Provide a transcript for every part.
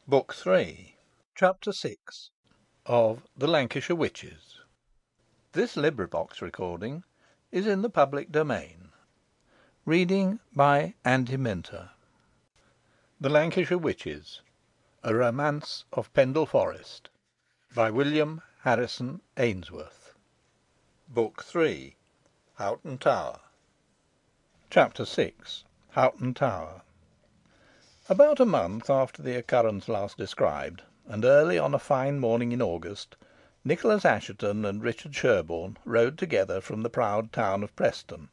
Book 3. Chapter 6. Of the Lancashire Witches. This recording is in the public domain. Reading by Andy Minter. The Lancashire Witches. A Romance of Pendle Forest. By William Harrison Ainsworth. Book 3. Hoghton Tower. Chapter 6. Hoghton Tower. About a month after the occurrence last described, and early on a fine morning in August, Nicholas Assheton and Richard Sherborne rode together from the proud town of Preston.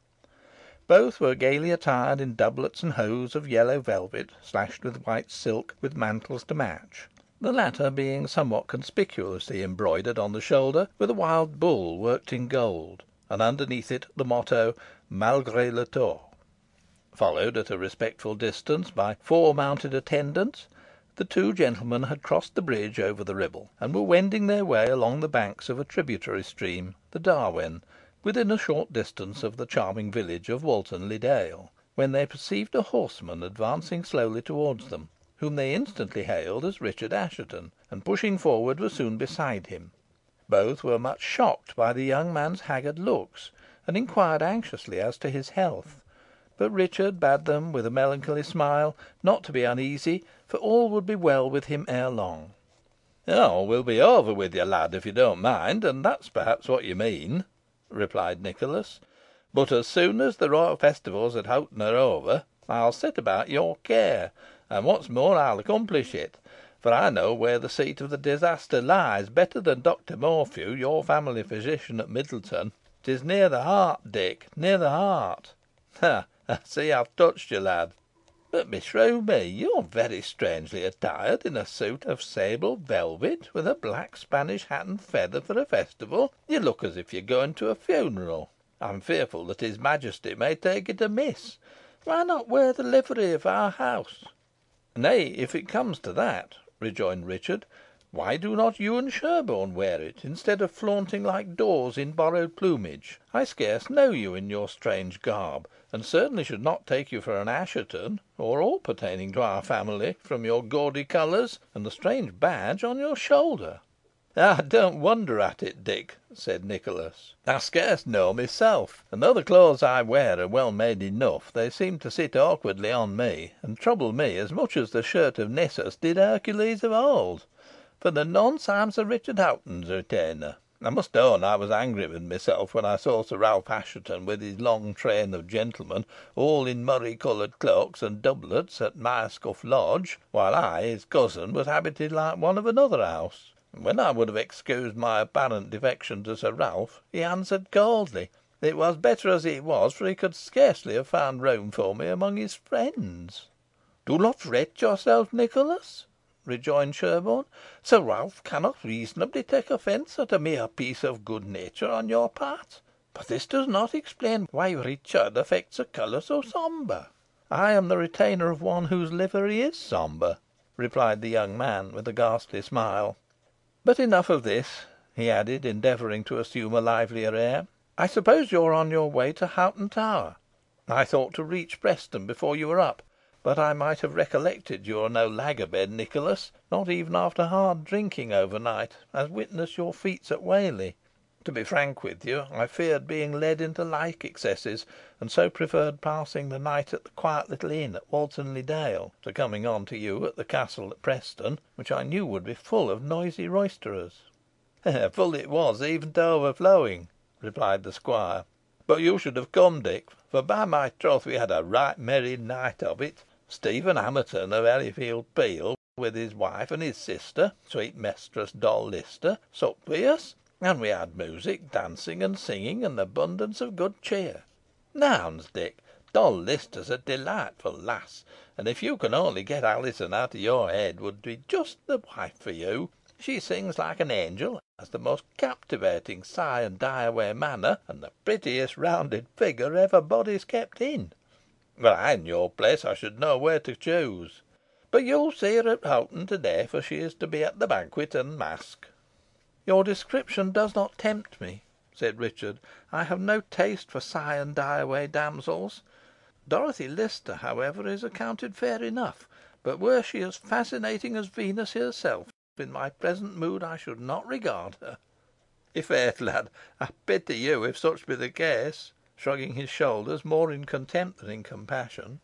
Both were gaily attired in doublets and hose of yellow velvet, slashed with white silk, with mantles to match, the latter being somewhat conspicuously embroidered on the shoulder with a wild bull worked in gold, and underneath it the motto "Malgré le tort." Followed at a respectful distance by 4 mounted attendants, the two gentlemen had crossed the bridge over the Ribble, and were wending their way along the banks of a tributary stream, the Darwen, within a short distance of the charming village of Walton le Dale, when they perceived a horseman advancing slowly towards them, whom they instantly hailed as Richard Assheton, and pushing forward were soon beside him. Both were much shocked by the young man's haggard looks, and inquired anxiously as to his health. But Richard bade them, with a melancholy smile, not to be uneasy, for all would be well with him ere long. "All will be over with you, lad, if you don't mind, and that's perhaps what you mean," replied Nicholas. "But as soon as the royal festivals at Hoghton are over, I'll set about your care, and what's more, I'll accomplish it, for I know where the seat of the disaster lies better than Dr. Morphew, your family physician at Middleton. 'Tis near the heart, Dick, near the heart. Ha! I see I've touched you, lad. But beshrew me, you're very strangely attired in a suit of sable velvet, with a black Spanish hat and feather for a festival. You look as if you were going to a funeral. I'm fearful that his Majesty may take it amiss. Why not wear the livery of our house?" "Nay, if it comes to that," rejoined Richard, "why do not you and Sherborne wear it, instead of flaunting like daws in borrowed plumage? I scarce know you in your strange garb, and certainly should not take you for an Assheton, or aught pertaining to our family, from your gaudy colours, and the strange badge on your shoulder." "I don't wonder at it, Dick," said Nicholas. "I scarce know myself, and though the clothes I wear are well made enough, they seem to sit awkwardly on me, and trouble me as much as the shirt of Nessus did Hercules of old. For the nonce I am Sir Richard Hoghton's retainer. I must own I was angry with myself when I saw Sir Ralph Assheton, with his long train of gentlemen, all in murrey coloured cloaks and doublets, at Myerscough Lodge, while I, his cousin, was habited like one of another house. And when I would have excused my apparent defection to Sir Ralph, he answered coldly, it was better as it was, for he could scarcely have found room for me among his friends." "Do not fret yourself, Nicholas," rejoined Sherborne. "Sir Ralph cannot reasonably take offence at a mere piece of good nature on your part. But this does not explain why Richard affects a colour so sombre." "I am the retainer of one whose livery is sombre," replied the young man, with a ghastly smile. "But enough of this," he added, endeavouring to assume a livelier air. "I suppose you are on your way to Hoghton Tower. I thought to reach Preston before you were up, but I might have recollected you are no lag a bed, Nicholas, not even after hard drinking overnight, as witness your feats at Whalley. To be frank with you, I feared being led into like excesses, and so preferred passing the night at the quiet little inn at Walton le Dale, to coming on to you at the castle at Preston, which I knew would be full of noisy roisterers." "Full it was, even to overflowing," replied the squire. "But you should have come, Dick, for by my troth we had a right merry night of it. Stephen Hamerton of Ellyfield Peel, with his wife and his sister, sweet Mistress Doll Lister, supped with us, and we had music, dancing, and singing, and abundance of good cheer. Zounds, Dick, Doll Lister's a delightful lass, and if you can only get Alizon out of your head, would be just the wife for you. She sings like an angel, has the most captivating sigh and die away manner, and the prettiest rounded figure ever bodice kept in. Were I in your place, I should know where to choose. But you'll see her at Hoghton to day, for she is to be at the banquet and masque." "Your description does not tempt me," said Richard. "I have no taste for sigh and die away damsels. Dorothy Lister, however, is accounted fair enough, but were she as fascinating as Venus herself, in my present mood I should not regard her. I' faith, lad, I pity you, if such be the case," shrugging his shoulders more in contempt than in compassion.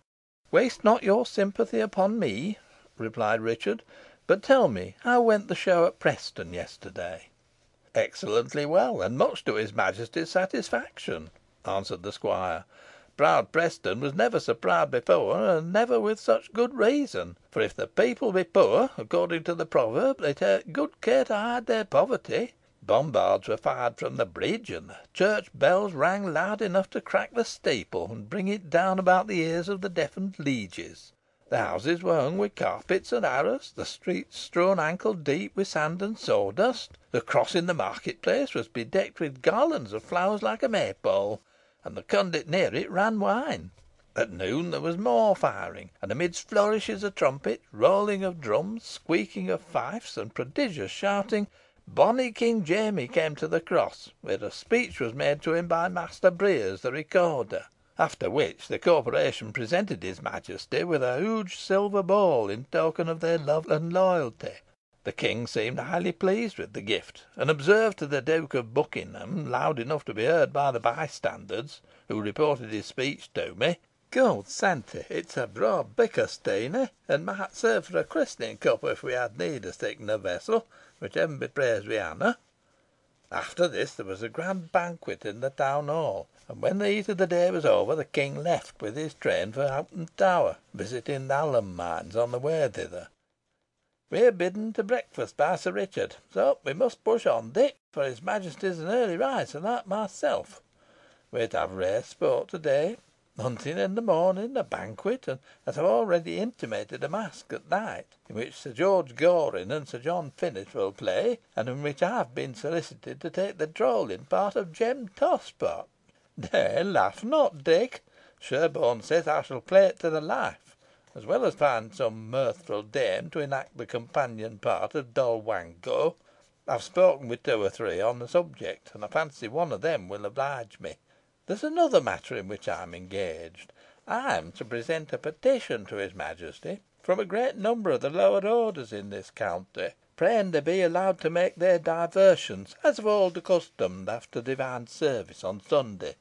"Waste not your sympathy upon me," replied Richard, "but tell me how went the show at Preston yesterday?" "Excellently well, and much to his Majesty's satisfaction," answered the squire. "Proud Preston was never so proud before, and never with such good reason; for if the people be poor, according to the proverb, they take good care to hide their poverty. Bombards were fired from the bridge, and the church bells rang loud enough to crack the steeple, and bring it down about the ears of the deafened lieges. The houses were hung with carpets and arras, the streets strewn ankle deep with sand and sawdust. The cross in the market place was bedecked with garlands of flowers like a maypole, and the conduit near it ran wine. At noon there was more firing, and amidst flourishes of trumpets, rolling of drums, squeaking of fifes, and prodigious shouting, bonny King Jamie came to the cross, where a speech was made to him by Master Breers, the recorder. After which the corporation presented his Majesty with a huge silver bowl, in token of their love and loyalty. The King seemed highly pleased with the gift, and observed to the Duke of Buckingham, loud enough to be heard by the bystanders, who reported his speech to me, 'Gude Santy, it's a braw Bickersteiny, and might serve for a christening cup if we had need of siccan a vessel, which Heaven be praised we hanna.' After this there was a grand banquet in the town hall, and when the heat of the day was over, the King left with his train for Hoghton Tower, visiting the alum mines on the way thither. We are bidden to breakfast by Sir Richard, so we must push on, Dick, for his Majesty's an early riser like myself. We're to have rare sport to day, hunting in the morning, a banquet, and, as I've already intimated, a masque at night, in which Sir George Goring and Sir John Finett will play, and in which I have been solicited to take the drolling part of Jem Tosspot. Nay, laugh not, Dick. Sherborne says I shall play it to the life, as well as find some mirthful dame to enact the companion part of Doll Wango. I've spoken with two or three on the subject, and I fancy one of them will oblige me. There's another matter in which I am engaged. I am to present a petition to his Majesty from a great number of the lower orders in this county, praying they be allowed to make their diversions, as of old accustomed, after divine service on Sunday.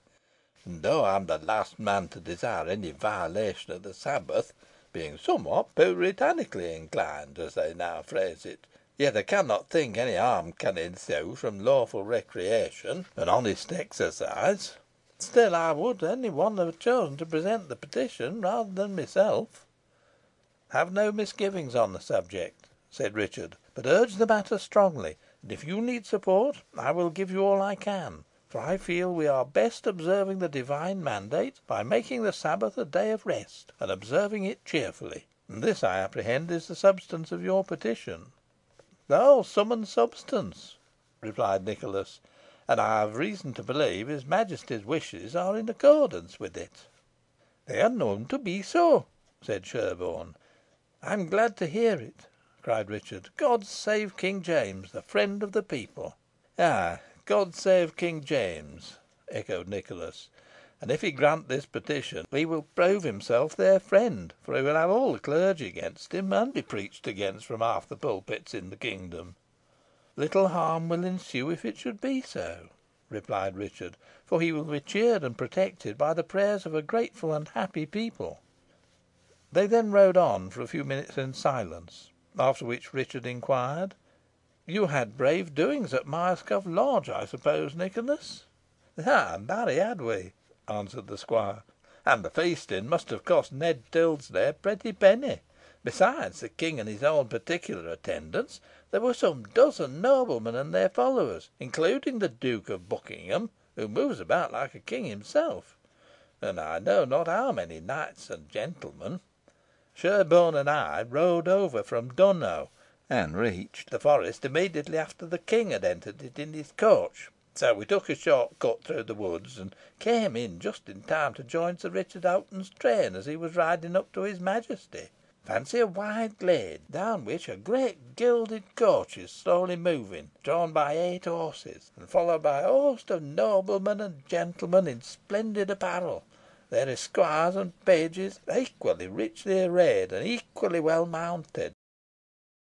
And though I am the last man to desire any violation of the Sabbath, being somewhat puritanically inclined, as they now phrase it, yet I cannot think any harm can ensue from lawful recreation and honest exercise. Still, I would any one have chosen to present the petition rather than myself." "Have no misgivings on the subject," said Richard, "but urge the matter strongly, and if you need support, I will give you all I can, for I feel we are best observing the divine mandate by making the Sabbath a day of rest, and observing it cheerfully. And this, I apprehend, is the substance of your petition." "The whole sum and substance," replied Nicholas, "and I have reason to believe his Majesty's wishes are in accordance with it." "They are known to be so," said Sherborne. "I am glad to hear it," cried Richard. "God save King James, the friend of the people." "Ay, God save King James," echoed Nicholas; "and if he grant this petition, he will prove himself their friend, for he will have all the clergy against him, and be preached against from half the pulpits in the kingdom." "Little harm will ensue if it should be so," replied Richard, "for he will be cheered and protected by the prayers of a grateful and happy people." They then rode on for a few minutes in silence, after which Richard inquired "You had brave doings at Myerscough Lodge, I suppose, Nicholas?" "Ay, marry had we," answered the squire; "and the feasting must have cost Ned Tildesley a pretty penny. Besides the king and his own particular attendants, there were some dozen noblemen and their followers, including the Duke of Buckingham, who moves about like a king himself, and I know not how many knights and gentlemen. Sherborne and I rode over from Dunnow, and reached the forest immediately after the king had entered it in his coach, so we took a short cut through the woods, and came in just in time to join Sir Richard Hoghton's train as he was riding up to his Majesty. Fancy a wide glade, down which a great gilded coach is slowly moving, drawn by 8 horses, and followed by a host of noblemen and gentlemen in splendid apparel, Their esquires and pages equally richly arrayed, and equally well mounted.